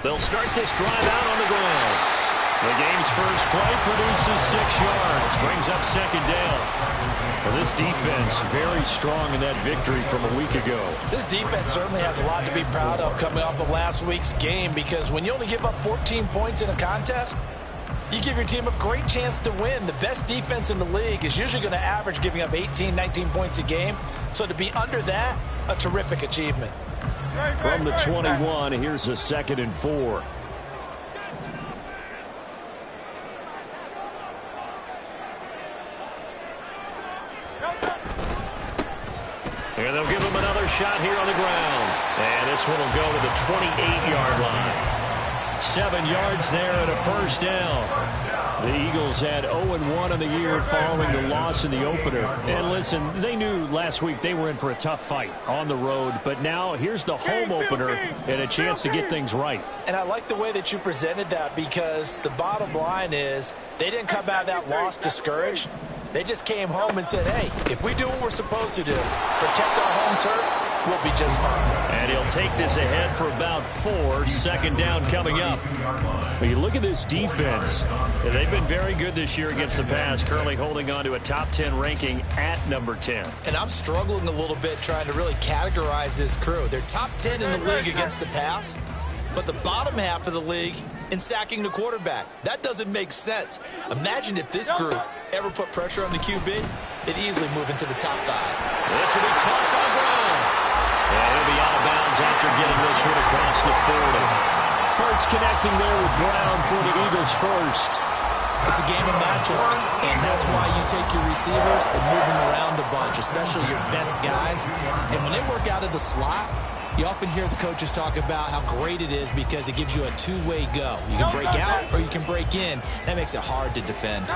They'll start this drive out on the ground. The game's first play produces 6 yards, brings up second down. Well, this defense very strong in that victory from a week ago. This defense certainly has a lot to be proud of coming off of last week's game, because when you only give up 14 points in a contest, you give your team a great chance to win. The best defense in the league is usually going to average giving up 18, 19 points a game. So to be under that, a terrific achievement. From the 21, here's a 2nd and 4. And they'll give him another shot here on the ground. And this one will go to the 28-yard line. 7 yards there and a first down. The Eagles had 0-1 in the year following the loss in the opener. And listen, they knew last week they were in for a tough fight on the road. But now here's the home opener and a chance to get things right. And I like the way that you presented that, because the bottom line is they didn't come out of that loss discouraged. They just came home and said, hey, if we do what we're supposed to do, protect our home turf, we'll be just fine. And he'll take this ahead for about 4. Second down coming up. When you look at this defense, they've been very good this year against the pass, currently holding on to a top 10 ranking at number 10. And I'm struggling a little bit trying to really categorize this crew. They're top 10 in the league against the pass, but the bottom half of the league in sacking the quarterback. That doesn't make sense. Imagine if this group ever put pressure on the QB, they'd easily move into the top 5. This will be caught by Brown. And he'll be out of bounds after getting this one across the 40. Hurts connecting there with Brown for the Eagles first. It's a game of matchups, and that's why you take your receivers and move them around a bunch, especially your best guys. And when they work out of the slot, you often hear the coaches talk about how great it is because it gives you a two-way go. You can break out or you can break in. That makes it hard to defend.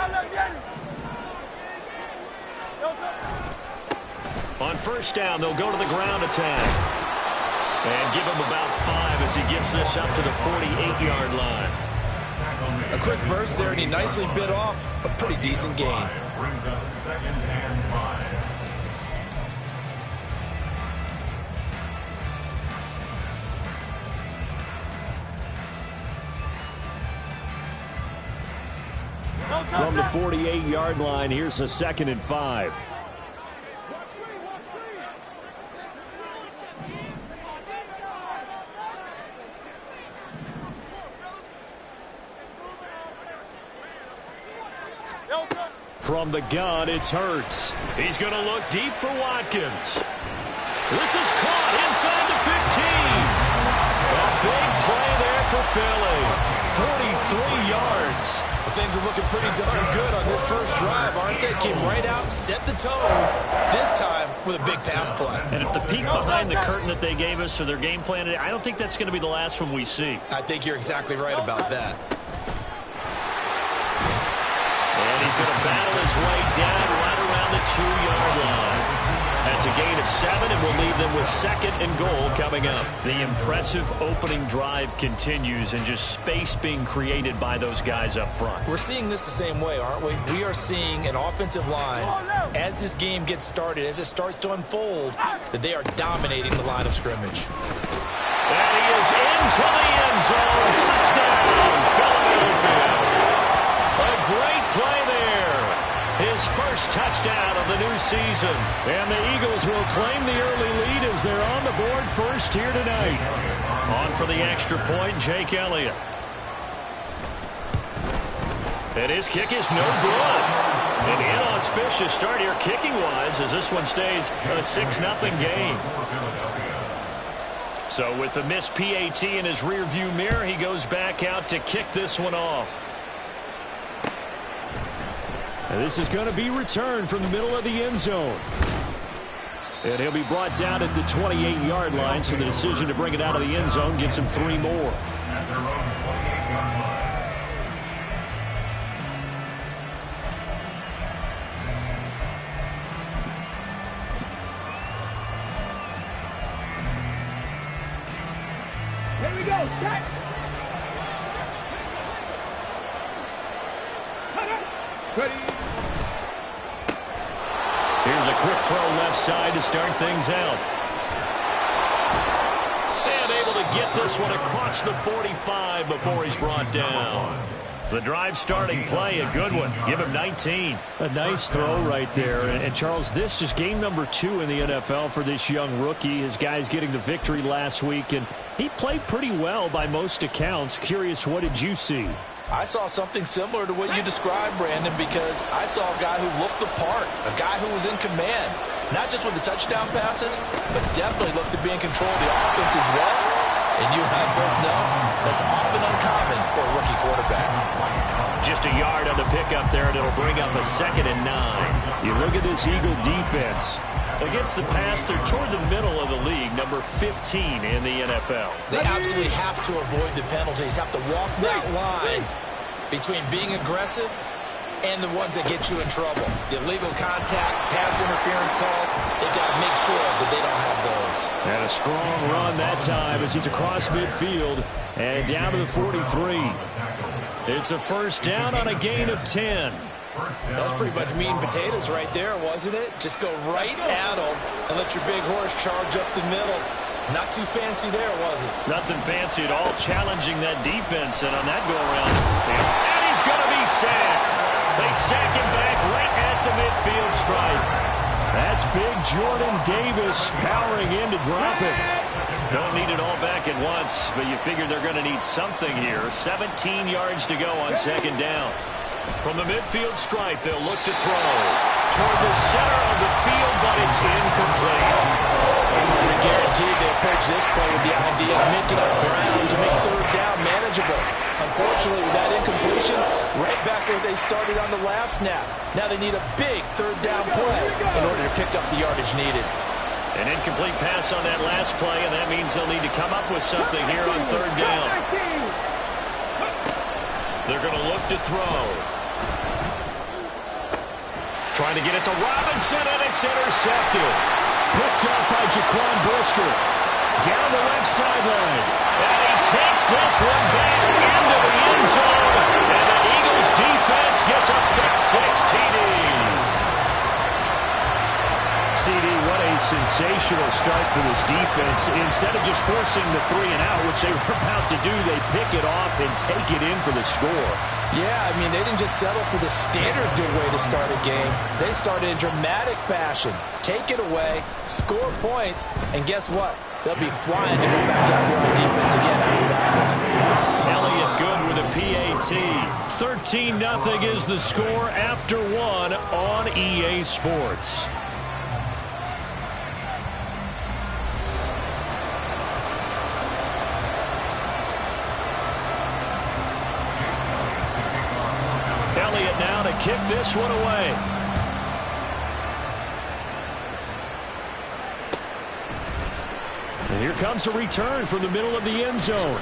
On first down, they'll go to the ground attack. And give him about 5 as he gets this up to the 48-yard line. A quick burst there, and he nicely bit off a pretty decent gain. Brings up 2nd and 5. From the 48-yard line, here's a 2nd and 5. From the gun, it's Hurts. He's going to look deep for Watkins. This is caught inside the 15. A big play there for Philly. 43 yards. Well, things are looking pretty darn good on this first drive, aren't they? Came right out, set the tone, this time with a big pass play. And if the peek behind the curtain that they gave us for their game plan, I don't think that's going to be the last one we see. I think you're exactly right about that. And he's going to battle his way down right around the 2-yard line. That's a gain of 7, and we'll leave them with 2nd and goal coming up. The impressive opening drive continues, and just space being created by those guys up front. We're seeing this the same way, aren't we? We are seeing an offensive line, as this game gets started, as it starts to unfold, that they are dominating the line of scrimmage. And he is into the end zone. Touchdown, Philadelphia. A great play there. His first touchdown of the new season. And the Eagles will claim the early lead as they're on the board first here tonight. On for the extra point, Jake Elliott. And his kick is no good. An inauspicious start here kicking-wise as this one stays a 6-0 game. So with the missed PAT in his rearview mirror, he goes back out to kick this one off. And this is going to be returned from the middle of the end zone. And he'll be brought down at the 28-yard line, so the decision to bring it out of the end zone gets him 3 more. Here we go. Set. Ready. Here's a quick throw left side to start things out. And able to get this one across the 45 before he's brought down. The drive starting play, a good one. Give him 19. A nice throw right there. And Charles, this is game number 2 in the NFL for this young rookie. His guys getting the victory last week, and he played pretty well by most accounts. Curious, what did you see? I saw something similar to what you described, Brandon, because I saw a guy who looked the part, a guy who was in command, not just with the touchdown passes, but definitely looked to be in control of the offense as well. And you and I both know that's often uncommon for a rookie quarterback. Just a yard on the pickup there, and it'll bring up a 2nd and 9. You look at this Eagle defense. Against the pass, they're toward the middle of the league, number 15 in the NFL. They absolutely have to avoid the penalties, have to walk that line between being aggressive and the ones that get you in trouble. The illegal contact, pass interference calls, they've got to make sure that they don't have those. And a strong run that time as he's across midfield and down to the 43. It's a first down on a gain of 10. That's pretty much meat and potatoes right there, wasn't it? Just go right at them and let your big horse charge up the middle. Not too fancy there, was it? Nothing fancy at all, challenging that defense, and on that go-around, and he's going to be sacked. They sack him back right at the midfield stripe. That's big Jordan Davis powering in to drop it. Don't need it all back at once, but you figure they're going to need something here. 17 yards to go on 2nd down. From the midfield stripe, they'll look to throw toward the center of the field, but it's incomplete. You're guaranteed they approach this play with the idea of making up ground to make 3rd down manageable. Unfortunately, with that incompletion, right back where they started on the last snap. Now they need a big 3rd down play in order to pick up the yardage needed. An incomplete pass on that last play, and that means they'll need to come up with something here on 3rd down. They're going to look to throw. Trying to get it to Robinson, and it's intercepted. Picked up by Jaquan Brisker. Down the left sideline. And he takes this one back into the end zone. And the Eagles defense gets a pick-6 TD. CD, what a sensational start for this defense. Instead of just forcing the 3-and-out, which they were about to do, they pick it off and take it in for the score. Yeah, I mean, they didn't just settle for the standard good way to start a game. They started in dramatic fashion. Take it away, score points, and guess what? They'll be flying to go back out there on defense again after that play. Elliott Good with a PAT. 13-0 is the score after 1 on EA Sports. Elliott now to kick this one away. And here comes a return from the middle of the end zone.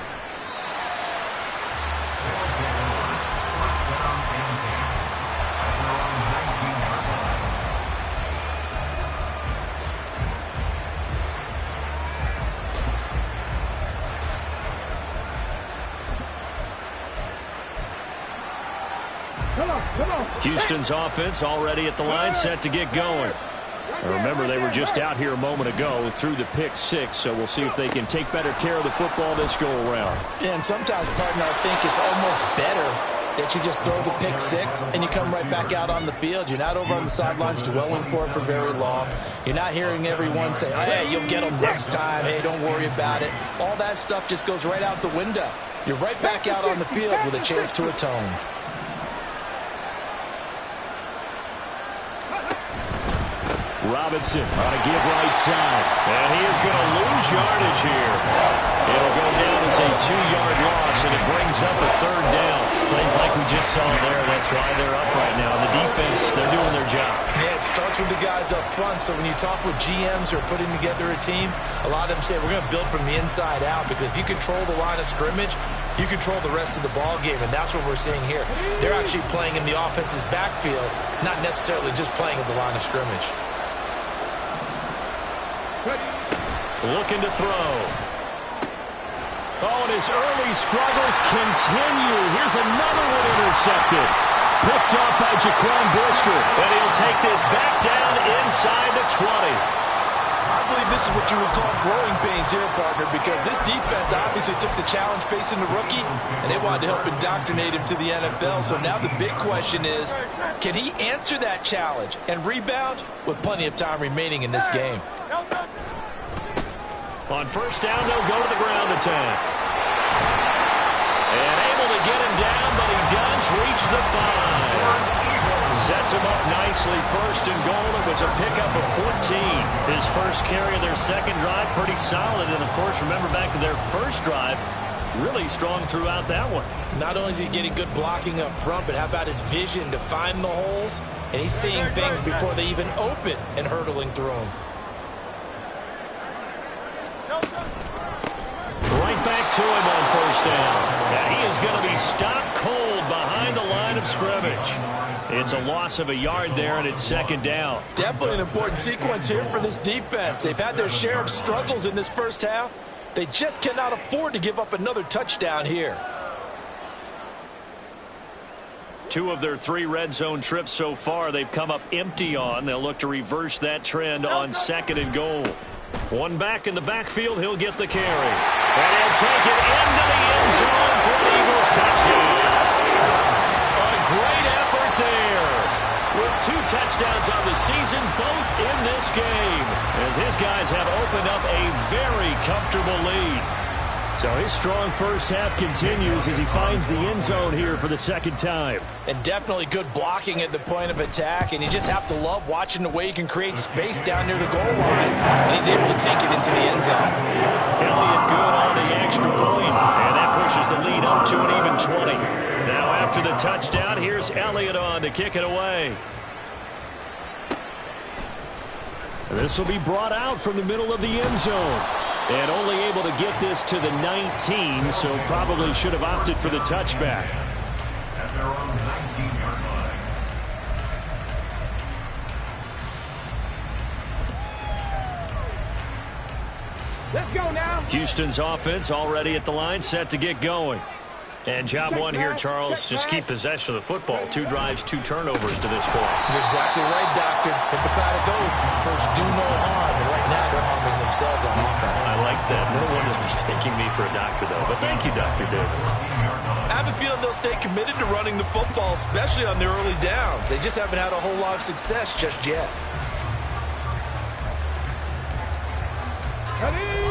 Houston's offense already at the line, set to get going. Now remember, they were just out here a moment ago through the pick-6, so we'll see if they can take better care of the football this go-around. Yeah, and sometimes, partner, I think it's almost better that you just throw the pick-6 and you come right back out on the field. You're not over on the sidelines dwelling for it for very long. You're not hearing everyone say, oh, hey, you'll get them next time. Hey, don't worry about it. All that stuff just goes right out the window. You're right back out on the field with a chance to atone. Robinson on a give right side. And he is going to lose yardage here. It'll go down as a 2-yard loss, and it brings up a 3rd down. Plays like we just saw there. That's why they're up right now. The defense, they're doing their job. Yeah, it starts with the guys up front. So when you talk with GMs who are putting together a team, a lot of them say we're going to build from the inside out, because if you control the line of scrimmage, you control the rest of the ball game, and that's what we're seeing here. They're actually playing in the offense's backfield, not necessarily just playing at the line of scrimmage. Looking to throw. Oh, and his early struggles continue. Here's another one intercepted. Picked up by Jaquan Brisker. And he'll take this back down inside the 20. I believe this is what you would call growing pains here, partner, because this defense obviously took the challenge facing the rookie, and they wanted to help indoctrinate him to the NFL. So now the big question is, can he answer that challenge and rebound with plenty of time remaining in this game? On first down, they'll go to the ground attack. And able to get him down, but he does reach the 5. Sets him up nicely. First and goal. It was a pickup of 14. His first carry of their second drive, pretty solid. And, of course, remember back to their first drive, really strong throughout that one. Not only is he getting good blocking up front, but how about his vision to find the holes? And he's seeing things before they even open and hurdling through them. Right back to him on first down. And he is going to be stopped cold behind the line of scrimmage. It's a loss of a yard there, and it's second down. Definitely an important sequence here for this defense. They've had their share of struggles in this first half. They just cannot afford to give up another touchdown here. 2 of their 3 red zone trips so far they've come up empty on. They'll look to reverse that trend on second and goal. One back in the backfield, he'll get the carry. And he'll take it into the end zone for an Eagles touchdown. A great effort there. With 2 touchdowns on the season, both in this game, as his guys have opened up a very comfortable lead. So his strong first half continues as he finds the end zone here for the second time. And definitely good blocking at the point of attack, and you just have to love watching the way he can create space down near the goal line, and he's able to take it into the end zone. Elliott good on the extra point, and that pushes the lead up to an even 20. Now after the touchdown, here's Elliott on to kick it away. This will be brought out from the middle of the end zone. And only able to get this to the 19, so probably should have opted for the touchback. And they're on the 19-yard line. Let's go now. Houston's offense already at the line, set to get going. And job one here, Charles, just keep possession of the football. 2 drives, 2 turnovers to this point. You're exactly right, Doctor. Hippocratic oath. First, do no harm. And right now, they're harming themselves on offense. I like that. No one is mistaking me for a doctor, though. But thank you, Dr. Davis. I have a feeling they'll stay committed to running the football, especially on their early downs. They just haven't had a whole lot of success just yet.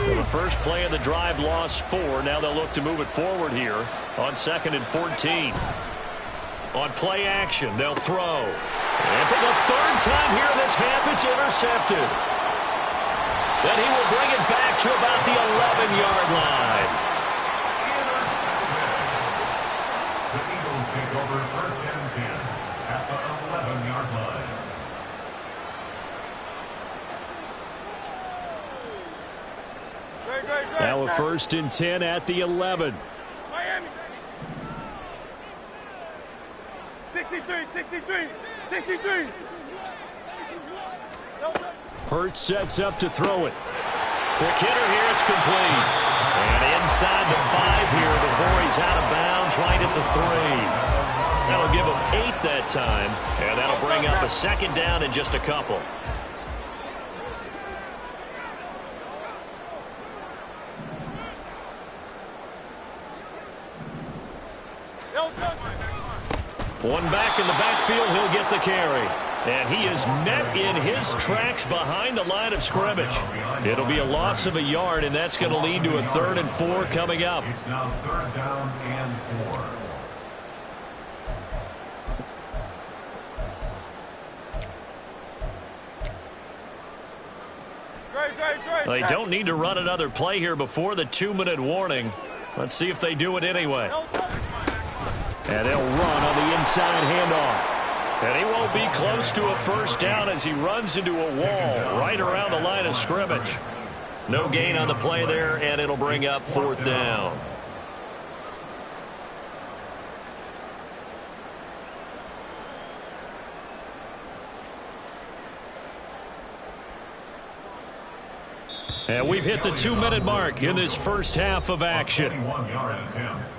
So the first play of the drive lost 4. Now they'll look to move it forward here on 2nd and 14. On play action, they'll throw. And for the 3rd time here in this half, it's intercepted. Then he will bring it back to about the 11-yard line. The Eagles take over first and 10 at the 11-yard line. Now a 1st and 10 at the 11. Miami. 63. Hurts sets up to throw it. Quick hitter here, it's complete. And inside the 5 here before he's out of bounds, right at the 3. That'll give him 8 that time, and that'll bring up a 2nd down in just a couple. One back in the backfield, he'll get the carry. And he is met in his tracks behind the line of scrimmage. It'll be a loss of a yard, and that's going to lead to a 3rd and 4 coming up. It's now 3rd down and 4. They don't need to run another play here before the 2-minute warning. Let's see if they do it anyway. And they'll run on the inside handoff. And he won't be close to a 1st down as he runs into a wall right around the line of scrimmage. No gain on the play there, and it'll bring up 4th down. And we've hit the 2-minute mark in this first half of action. 21-yard attempt.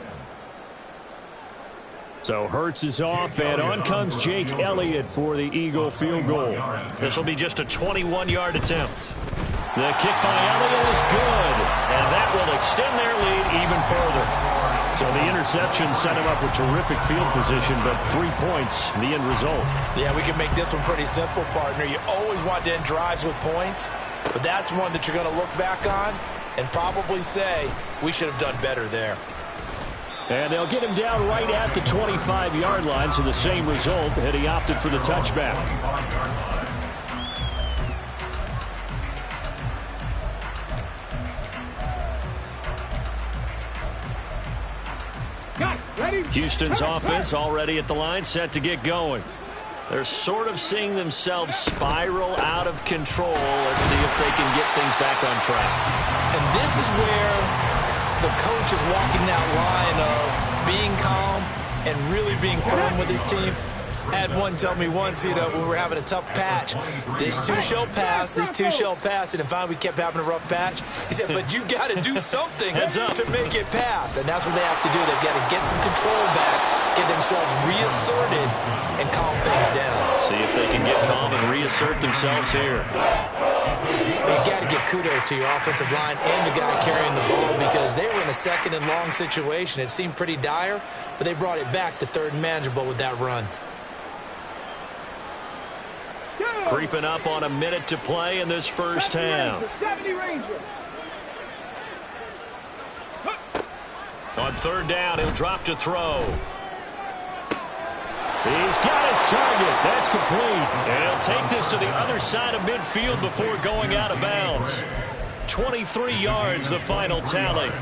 So Hurts is off, and on comes Jake Elliott for the Eagle field goal. This will be just a 21-yard attempt. The kick by Elliott is good, and that will extend their lead even further. So the interception set him up with terrific field position, but 3 points, the end result. Yeah, we can make this one pretty simple, partner. You always want to end drives with points, but that's one that you're going to look back on and probably say, we should have done better there. And they'll get him down right at the 25-yard line, so the same result, and he opted for the touchback. Houston's offense already at the line, set to get going. They're sort of seeing themselves spiral out of control. Let's see if they can get things back on track. And this is where the coach is walking that line of being calm and really being firm with his team. I had one tell me once, when we were having a tough patch, this too shall pass, this too shall pass, and finally we kept having a rough patch. He said, but you got to do something to make it pass, and that's what they have to do. They've got to get some control back, get themselves reasserted, and calm things down. See if they can get calm and reassert themselves here. You've got to give kudos to your offensive line and the guy carrying the ball because they were in a second and long situation. It seemed pretty dire, but they brought it back to third and manageable with that run. Creeping up on a minute to play in this first half. On third down, he'll drop to throw. He's got his target. That's complete. And he'll take this to the other side of midfield before going out of bounds. 23 yards, the final tally.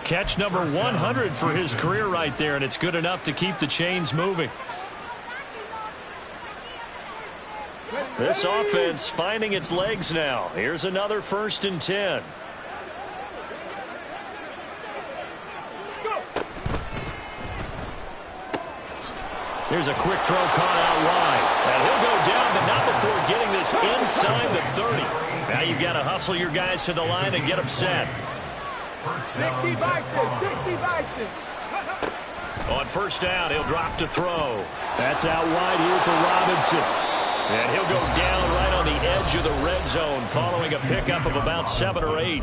Catch number 100 for his career right there, and it's good enough to keep the chains moving. This offense finding its legs now. Here's another 1st and 10. Here's a quick throw caught out wide. And he'll go down, but not before getting this inside the 30. Now you've got to hustle your guys to the line and get them set. 60 boxes. On first down, he'll drop to throw. That's out wide here for Robinson. And he'll go down right on the edge of the red zone following a pickup of about 7 or 8.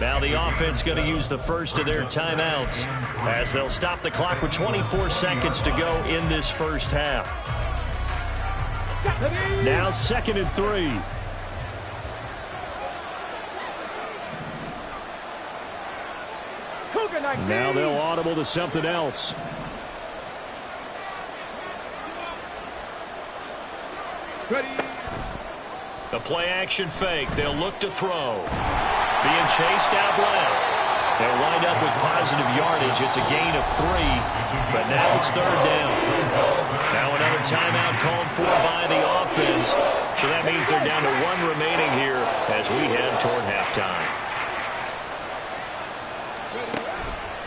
Now the offense going to use the first of their timeouts as they'll stop the clock with 24 seconds to go in this first half. Now 2nd and 3. Now they'll audible to something else. The play action fake. They'll look to throw. Being chased out left. They'll wind up with positive yardage. It's a gain of 3, but now it's third down. Now another timeout called for by the offense. So that means they're down to 1 remaining here as we head toward halftime.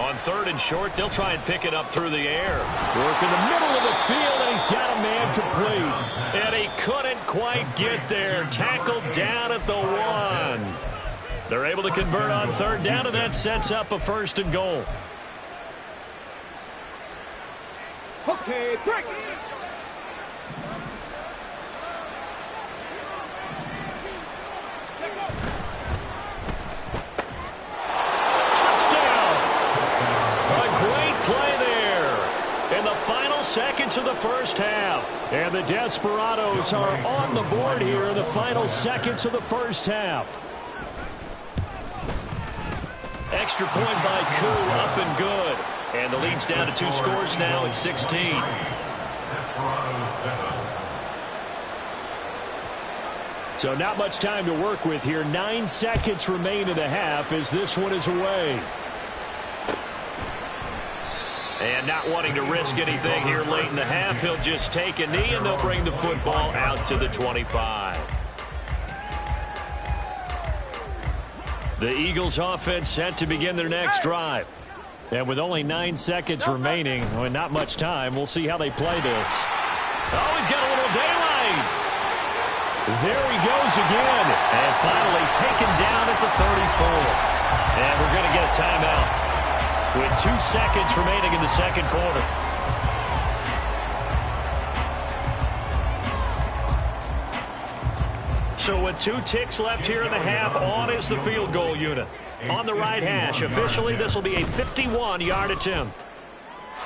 On 3rd and short, they'll try and pick it up through the air. Work in the middle of the field, and he's got a man complete. And he couldn't quite get there. Tackled down at the 1. They're able to convert on 3rd down, and that sets up a 1st and goal. Okay, break. Seconds of the first half. And the Desperados are on the board here in the final seconds of the first half. Extra point by Koo, up and good. And the lead's down to 2 scores now at 16. So not much time to work with here. 9 seconds remain in the half as this one is away. And not wanting to risk anything here late in the half, he'll just take a knee and they'll bring the football out to the 25. The Eagles offense set to begin their next drive. And with only 9 seconds remaining, well, not much time, we'll see how they play this. Oh, he's got a little daylight. There he goes again. And finally taken down at the 34. And we're going to get a timeout with 2 seconds remaining in the second quarter. So with 2 ticks left here in the half, on is the field goal unit. On the right hash, officially this will be a 51-yard attempt.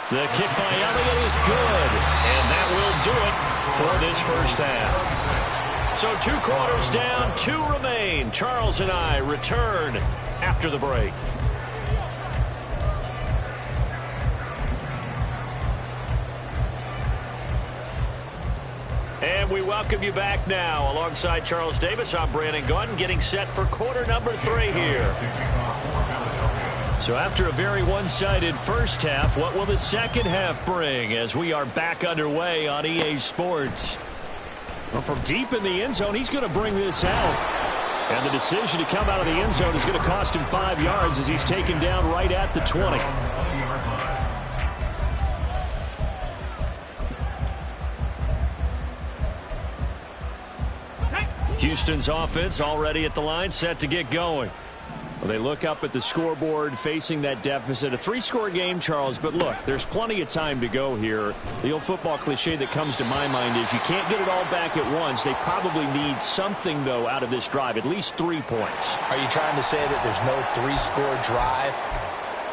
The kick by Elliott is good, and that will do it for this first half. So 2 quarters down, 2 remain. Charles and I return after the break. And we welcome you back now. Alongside Charles Davis, I'm Brandon Gaudin, getting set for quarter number 3 here. So after a very one-sided first half, what will the second half bring as we are back underway on EA Sports? Well, from deep in the end zone, he's going to bring this out. And the decision to come out of the end zone is going to cost him 5 yards as he's taken down right at the 20. Houston's offense already at the line, set to get going. Well, they look up at the scoreboard, facing that deficit. A 3-score game, Charles, but look, there's plenty of time to go here. The old football cliche that comes to my mind is you can't get it all back at once. They probably need something, though, out of this drive, at least 3 points. Are you trying to say that there's no 3-score drive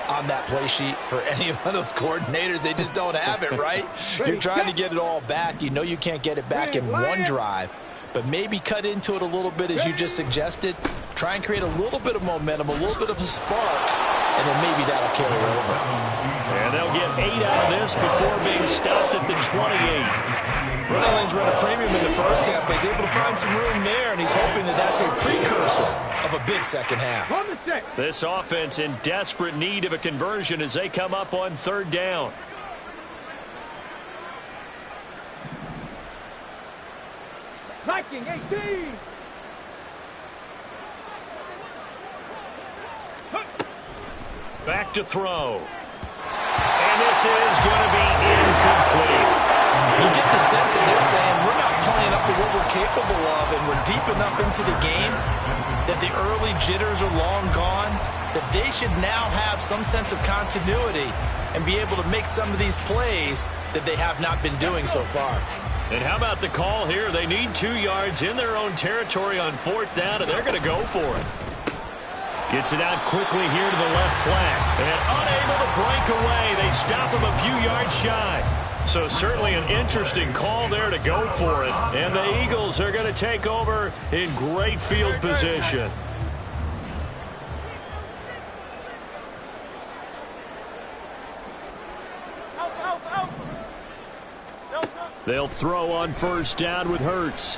on that play sheet for any of those coordinators? They just don't have it, right? You're trying to get it all back. You know you can't get it back in one drive. But maybe cut into it a little bit, as you just suggested. Try and create a little bit of momentum, a little bit of a spark, and then maybe that'll carry over. And they'll get 8 out of this before being stopped at the 28. Ronald Lane's run a premium in the first half, but he's able to find some room there, and he's hoping that that's a precursor of a big second half. This offense in desperate need of a conversion as they come up on 3rd down. Viking 18. Back to throw. And this is going to be incomplete. You get the sense that they're saying we're not playing up to what we're capable of, and we're deep enough into the game that the early jitters are long gone, that they should now have some sense of continuity and be able to make some of these plays that they have not been doing so far. And how about the call here? They need 2 yards in their own territory on 4th down, and they're going to go for it. Gets it out quickly here to the left flat. And unable to break away. They stop him a few yards shy. So certainly an interesting call there to go for it. And the Eagles are going to take over in great field position. They'll throw on 1st down with Hurts.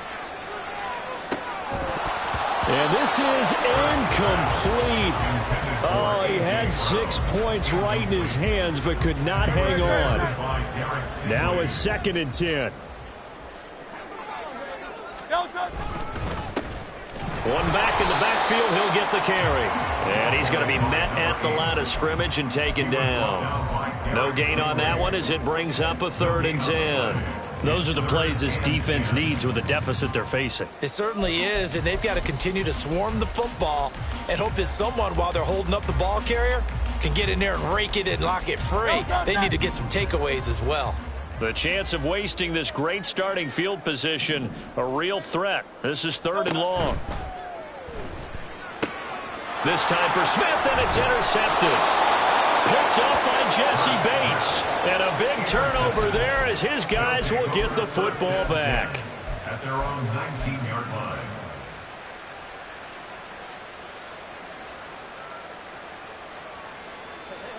And this is incomplete. Oh, he had 6 points right in his hands, but could not hang on. Now a 2nd and 10. One back in the backfield, he'll get the carry. And he's going to be met at the line of scrimmage and taken down. No gain on that one as it brings up a 3rd and 10. Those are the plays this defense needs with the deficit they're facing. It certainly is, and they've got to continue to swarm the football and hope that someone, while they're holding up the ball carrier, can get in there and rake it and lock it free. They need to get some takeaways as well. The chance of wasting this great starting field position, a real threat. This is 3rd and long. This time for Smith, and it's intercepted. Picked up by Jesse Bates. And a big turnover there as his guys will get the football back. At their own 19-yard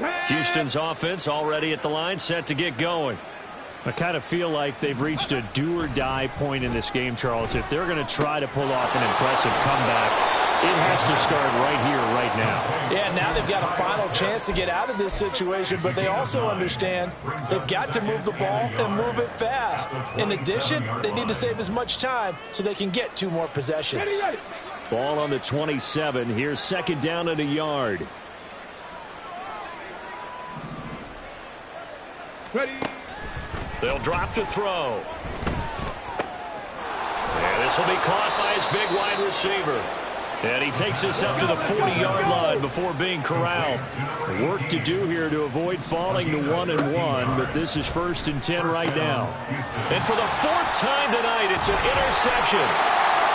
line. Houston's offense already at the line, set to get going. I kind of feel like they've reached a do-or-die point in this game, Charles. If they're going to try to pull off an impressive comeback, it has to start right here, right now. Yeah, now they've got a final chance to get out of this situation, but they also understand they've got to move the ball and move it fast. In addition, they need to save as much time so they can get 2 more possessions. Ball on the 27. Here's 2nd down and a yard. Ready. They'll drop to throw. And this will be caught by his big wide receiver. And he takes this up to the 40-yard line before being corralled. Work to do here to avoid falling to 1-1, but this is 1st and 10 right now. And for the 4th time tonight, it's an interception.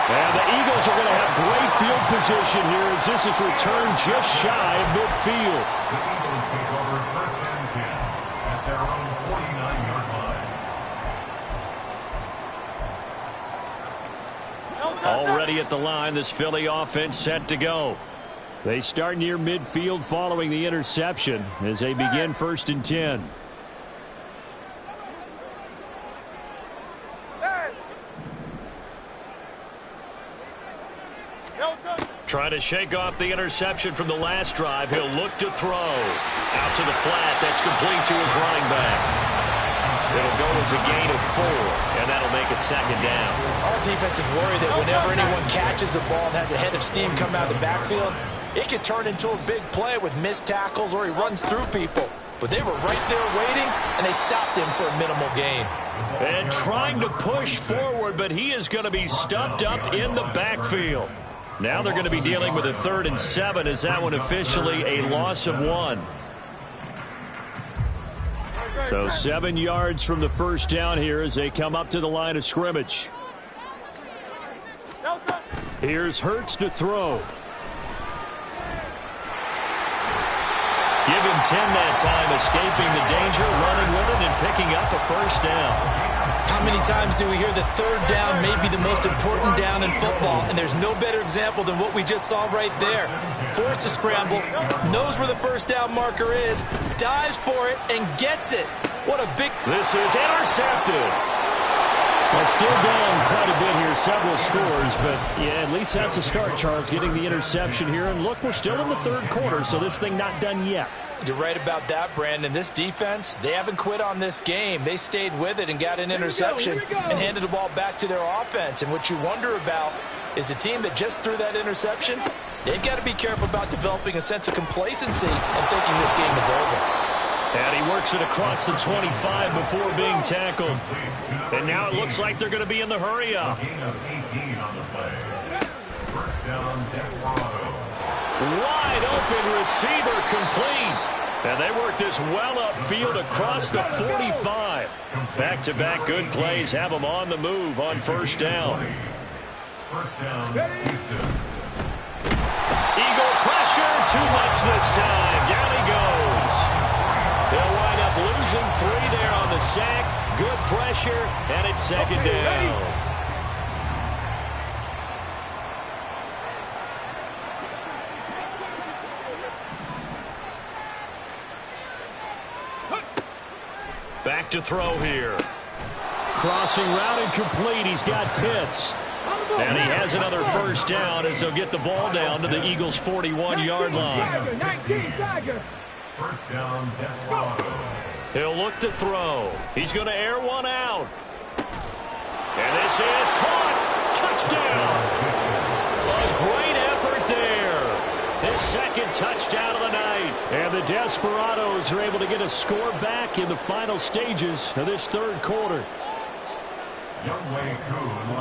And the Eagles are going to have great field position here as this is returned just shy of midfield. The Eagles take over first and 10 at their own 49-yard line. Already at the line, this Philly offense set to go. They start near midfield following the interception as they begin first and 10. Trying to shake off the interception from the last drive. He'll look to throw. Out to the flat. That's complete to his running back. It'll go as a gain of 4, and that'll make it second down. Our defense is worried that whenever anyone catches the ball and has a head of steam come out of the backfield, it could turn into a big play with missed tackles or he runs through people. But they were right there waiting, and they stopped him for a minimal gain. And trying to push forward, but he is going to be stuffed up in the backfield. Now they're going to be dealing with a 3rd and 7 as that one officially a loss of 1. So 7 yards from the first down here as they come up to the line of scrimmage. Here's Hurts to throw. Give him 10 that time, escaping the danger, running with it, and picking up a first down. How many times do we hear that third down may be the most important down in football, and there's no better example than what we just saw right there. Forced to scramble, knows where the first down marker is, dives for it, and gets it. What a big... This is intercepted. Well, still down quite a bit here, several scores, but yeah, at least that's a start, Charles, getting the interception here. And look, we're still in the third quarter, so this thing not done yet. You're right about that, Brandon. This defense, they haven't quit on this game. They stayed with it and got an interception and handed the ball back to their offense. And what you wonder about is the team that just threw that interception, they've got to be careful about developing a sense of complacency and thinking this game is over. And he works it across the 25 before being tackled. And now it looks like they're going to be in the hurry-up. Gain of 18 on the play. First down, Desperado. Wide open receiver complete. And they work this well upfield across the 45. Back-to-back good plays have them on the move on first down. First down, Houston. Eagle pressure, too much this time. Down he goes. They'll wind up losing 3 there on the sack. Good pressure, and it's second down. Back to throw here. Crossing route and complete. He's got Pitts. And he has another first down as they'll get the ball down to the Eagles' 41-yard line. First down, Desperado. He'll look to throw. He's going to air one out. And this is caught. Touchdown. A great effort there. His second touchdown of the night. And the Desperados are able to get a score back in the final stages of this third quarter.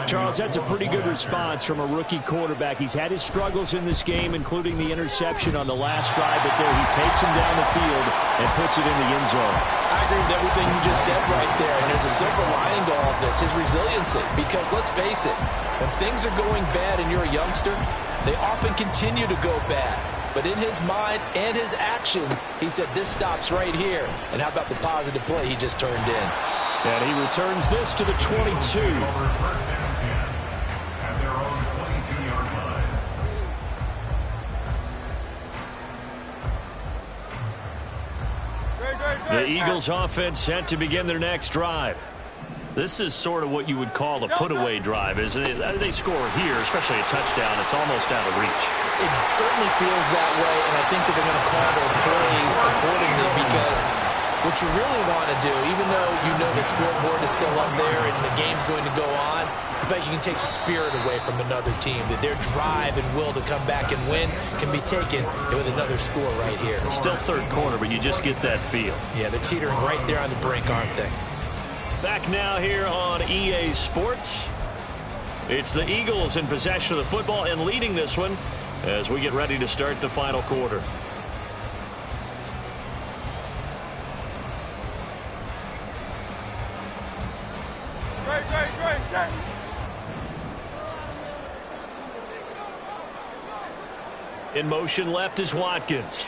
Charles, that's a pretty good response from a rookie quarterback. He's had his struggles in this game, including the interception on the last drive, but there he takes him down the field and puts it in the end zone. I agree with everything you just said right there, and there's a silver lining to all of this, his resiliency, because let's face it, when things are going bad and you're a youngster, they often continue to go bad. But in his mind and his actions, he said this stops right here. And how about the positive play he just turned in? And he returns this to the 22. Over first and 10 at their own 22-yard line. The Eagles offense set to begin their next drive. This is sort of what you would call a put-away drive, isn't it? They score here, especially a touchdown. It's almost out of reach. It certainly feels that way, and I think that they're going to call their plays accordingly because what you really want to do, even though you know the scoreboard is still up there and the game's going to go on, I think you can take the spirit away from another team, that their drive and will to come back and win can be taken with another score right here. It's still third quarter, but you just get that feel. Yeah, they're teetering right there on the brink, aren't they? Back now here on EA Sports. It's the Eagles in possession of the football and leading this one as we get ready to start the final quarter. In motion left is Watkins.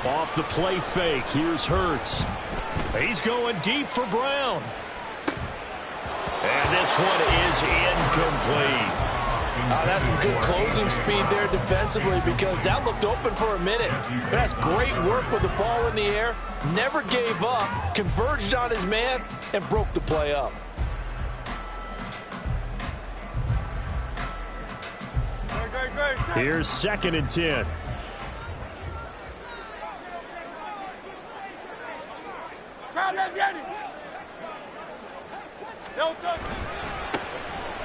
Off the play fake. Here's Hurts. He's going deep for Brown. And this one is incomplete. That's some good closing speed there defensively, because that looked open for a minute. But that's great work with the ball in the air. Never gave up, converged on his man, and broke the play up. Here's 2nd and 10.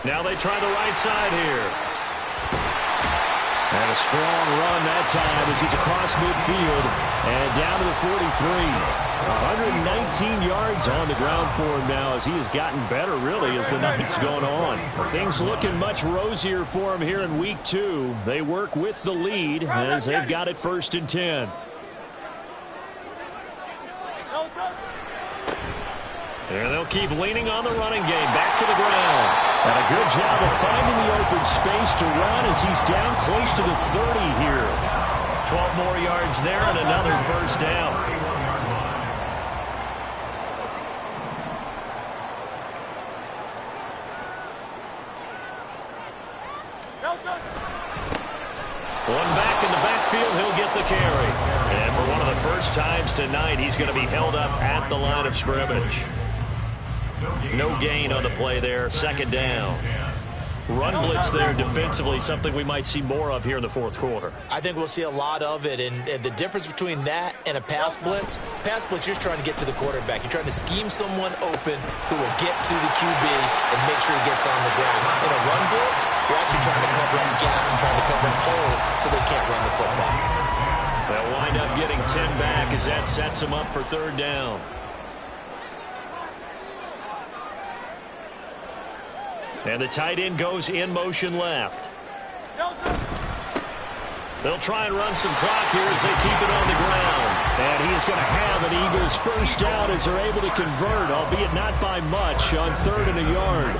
Now they try the right side here. And a strong run that time as he's across midfield and down to the 43. 119 yards on the ground for him now as he has gotten better, really, as the night's going on. Things looking much rosier for him here in week 2. They work with the lead as they've got it 1st and 10. And they'll keep leaning on the running game. Back to the ground. And a good job of finding the open space to run as he's down close to the 30 here. 12 more yards there and another 1st down. One back in the backfield, he'll get the carry. And for one of the first times tonight, he's going to be held up at the line of scrimmage. No gain on the play there, 2nd down. Run blitz there defensively, something we might see more of here in the 4th quarter. I think we'll see a lot of it, and the difference between that and a pass blitz, you're just trying to get to the quarterback. You're trying to scheme someone open who will get to the QB and make sure he gets on the ground. In a run blitz, you're actually trying to cover up gaps, trying to cover up holes so they can't run the football. They'll wind up getting 10 back as that sets them up for 3rd down. And the tight end goes in motion left. They'll try and run some clock here as they keep it on the ground. And he is going to have an Eagles 1st down as they're able to convert, albeit not by much, on 3rd and a yard.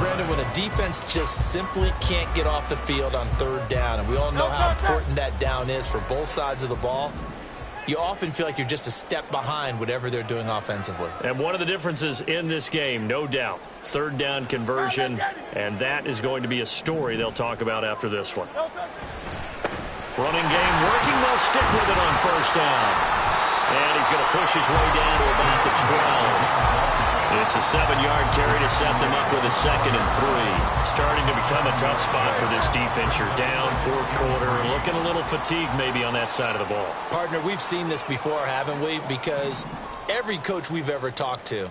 Brandon, when a defense just simply can't get off the field on 3rd down, and we all know how important that down is for both sides of the ball, you often feel like you're just a step behind whatever they're doing offensively. And one of the differences in this game, no doubt, 3rd down conversion, and that is going to be a story they'll talk about after this one. Running game working. They'll stick with it on 1st down. And he's going to push his way down to about the 12. It's a 7-yard carry to set them up with a 2nd and 3. Starting to become a tough spot for this defense. You're down 4th quarter, looking a little fatigued maybe on that side of the ball. Partner, we've seen this before, haven't we? Because every coach we've ever talked to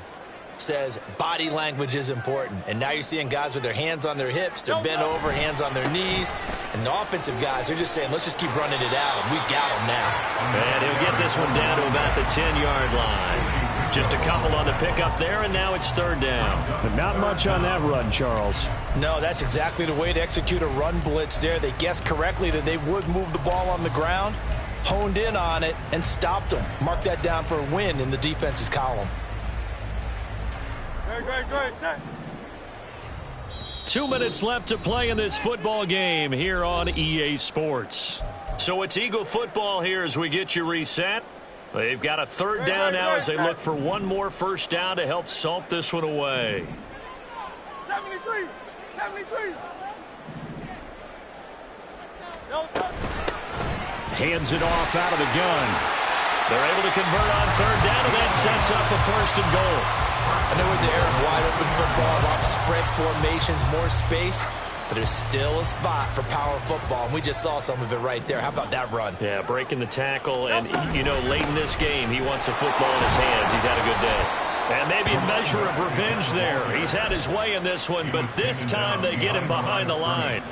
says body language is important. And now you're seeing guys with their hands on their hips, they're bent over, hands on their knees. And the offensive guys, they're just saying, let's just keep running it out. We've got them now. And he'll get this one down to about the 10-yard line. Just a couple on the pickup there, and now it's 3rd down. But not much on that run, Charles. No, that's exactly the way to execute a run blitz there. They guessed correctly that they would move the ball on the ground, honed in on it, and stopped them. Mark that down for a win in the defense's column. Great. 2 minutes left to play in this football game here on EA Sports. So it's Eagle football here as we get you reset. They've got a 3rd down now as they look for one more 1st down to help salt this one away. 73. Hands it off out of the gun. They're able to convert on 3rd down, and that sets up a 1st and goal. I know in the era of wide open football, a lot of spread formations, more space, but there's still a spot for power football, and we just saw some of it right there. How about that run? Yeah, breaking the tackle, and, you know, late in this game, he wants the football in his hands. He's had a good day. And maybe a measure of revenge there. He's had his way in this one, but this time they get him behind the line.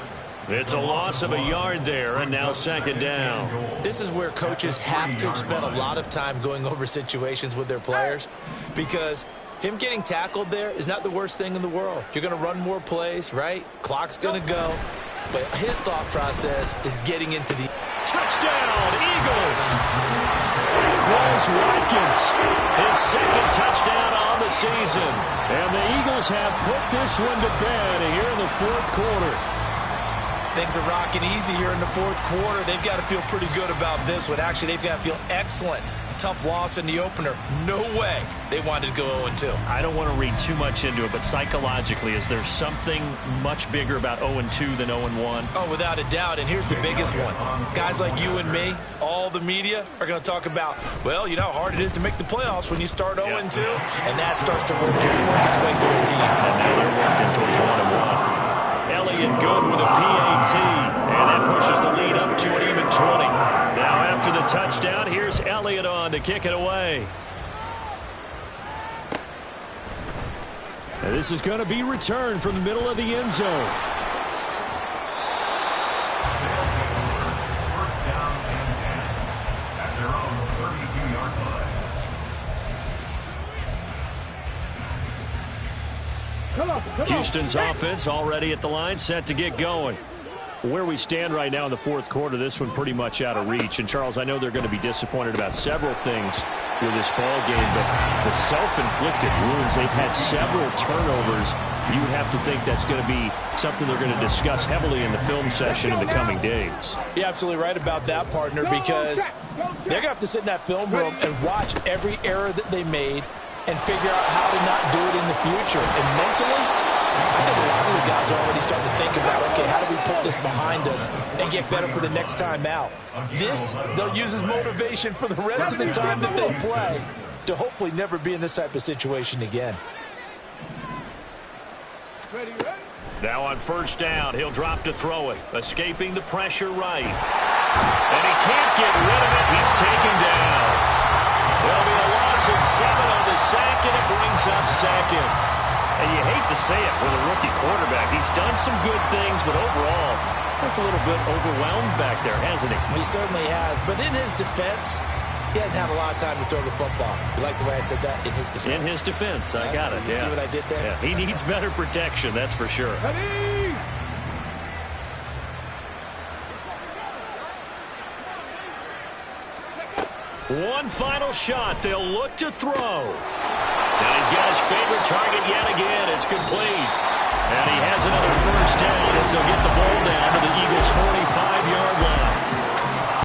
It's a loss of a yard there, and now 2nd down. This is where coaches have to have spent a lot of time going over situations with their players, because him getting tackled there is not the worst thing in the world. You're going to run more plays, right? Clock's going to go. But his thought process is getting into the touchdown, Eagles. was Watkins. His second touchdown on the season. And the Eagles have put this one to bed here in the fourth quarter. Things are rocking easy here in the fourth quarter. They've got to feel pretty good about this one. Actually, they've got to feel excellent. Tough loss in the opener. No way they wanted to go 0-2. I don't want to read too much into it, but psychologically, is there something much bigger about 0-2 than 0-1? Oh, without a doubt. And here's the biggest one. Guys like you and me, all the media, are going to talk about, well, you know how hard it is to make the playoffs when you start 0-2. And that starts to work its way through a team. And now they're working towards 1-1. Elliott good with a PAT, and that pushes the lead up to an even 20. Now after the touchdown, here's Elliott on to kick it away. And this is going to be returned from the middle of the end zone. First down and 10 at their own 32-yard line. Houston's offense already at the line, set to get going. Where we stand right now in the fourth quarter, this one pretty much out of reach. And, Charles, I know they're going to be disappointed about several things with this ball game, but the self-inflicted wounds, they've had several turnovers. You would have to think that's going to be something they're going to discuss heavily in the film session in the coming days. You're absolutely right about that, partner, because they're going to have to sit in that film room and watch every error that they made and figure out how to not do it in the future. And mentally, I think a lot of the guys are already starting to think about, okay, how do we put this behind us and get better for the next time out? This, they'll use as motivation for the rest of the time that they play to hopefully never be in this type of situation again. Now on first down, he'll drop to throw it, escaping the pressure right. And he can't get rid of it. He's taken down. There'll be a loss of 7 on the sack, and it brings up second. And you hate to say it with a rookie quarterback. He's done some good things, but overall, looks a little bit overwhelmed back there, hasn't he? He certainly has. But in his defense, he hadn't had a lot of time to throw the football. You like the way I said that? In his defense. In his defense, I got it. You see what I did there? Yeah, he needs better protection, that's for sure. One final shot. They'll look to throw. And he's got his favorite target yet again. It's complete. And he has another first down as they'll get the ball down to the Eagles' 45-yard line.